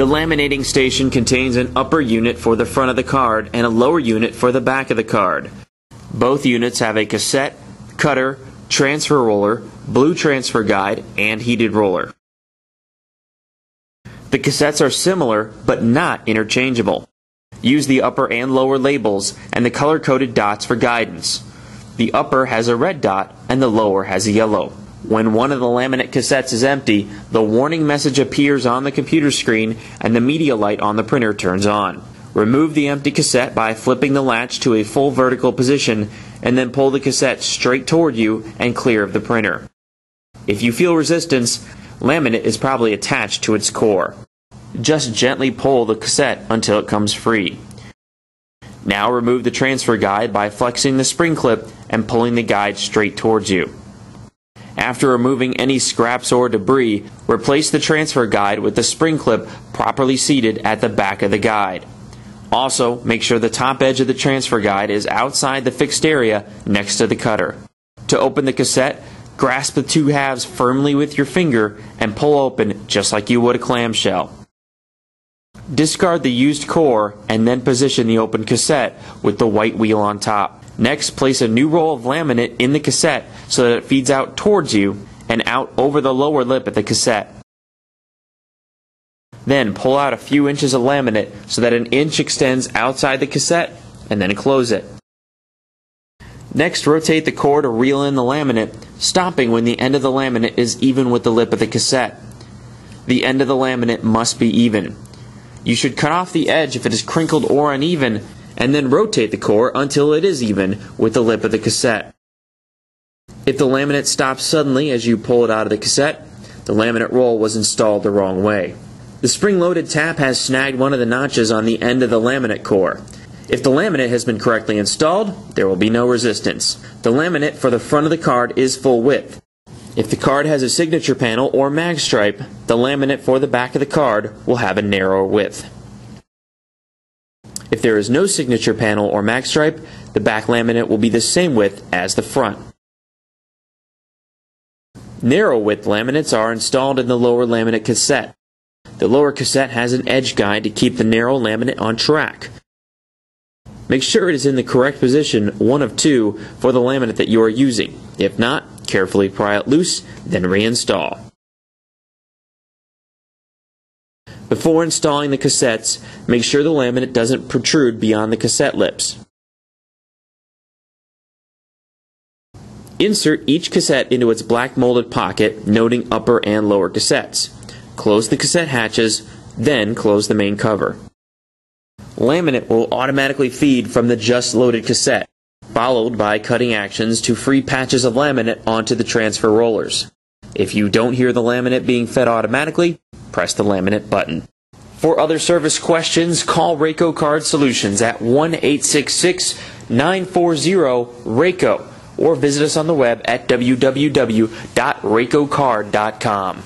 The laminating station contains an upper unit for the front of the card and a lower unit for the back of the card. Both units have a cassette, cutter, transfer roller, blue transfer guide, and heated roller. The cassettes are similar, but not interchangeable. Use the upper and lower labels and the color-coded dots for guidance. The upper has a red dot and the lower has a yellow. When one of the laminate cassettes is empty, the warning message appears on the computer screen and the media light on the printer turns on. Remove the empty cassette by flipping the latch to a full vertical position and then pull the cassette straight toward you and clear of the printer. If you feel resistance, laminate is probably attached to its core. Just gently pull the cassette until it comes free. Now remove the transfer guide by flexing the spring clip and pulling the guide straight towards you. After removing any scraps or debris, replace the transfer guide with the spring clip properly seated at the back of the guide. Also, make sure the top edge of the transfer guide is outside the fixed area next to the cutter. To open the cassette, grasp the two halves firmly with your finger and pull open just like you would a clamshell. Discard the used core and then position the open cassette with the white wheel on top. Next, place a new roll of laminate in the cassette so that it feeds out towards you and out over the lower lip of the cassette. Then pull out a few inches of laminate so that an inch extends outside the cassette and then close it. Next, rotate the core to reel in the laminate, stopping when the end of the laminate is even with the lip of the cassette. The end of the laminate must be even. You should cut off the edge if it is crinkled or uneven, and then rotate the core until it is even with the lip of the cassette. If the laminate stops suddenly as you pull it out of the cassette, the laminate roll was installed the wrong way. The spring-loaded tap has snagged one of the notches on the end of the laminate core. If the laminate has been correctly installed, there will be no resistance. The laminate for the front of the card is full width. If the card has a signature panel or mag stripe, the laminate for the back of the card will have a narrower width. If there is no signature panel or mag stripe, the back laminate will be the same width as the front. Narrow width laminates are installed in the lower laminate cassette. The lower cassette has an edge guide to keep the narrow laminate on track. Make sure it is in the correct position, one of two, for the laminate that you are using. If not, carefully pry it loose, then reinstall. Before installing the cassettes, make sure the laminate doesn't protrude beyond the cassette lips. Insert each cassette into its black molded pocket, noting upper and lower cassettes. Close the cassette hatches, then close the main cover. Laminate will automatically feed from the just loaded cassette, followed by cutting actions to free patches of laminate onto the transfer rollers. If you don't hear the laminate being fed automatically, press the laminate button. For other service questions, call Rayco Card Solutions at 1-866-940-RAYCO or visit us on the web at www.raycocard.com.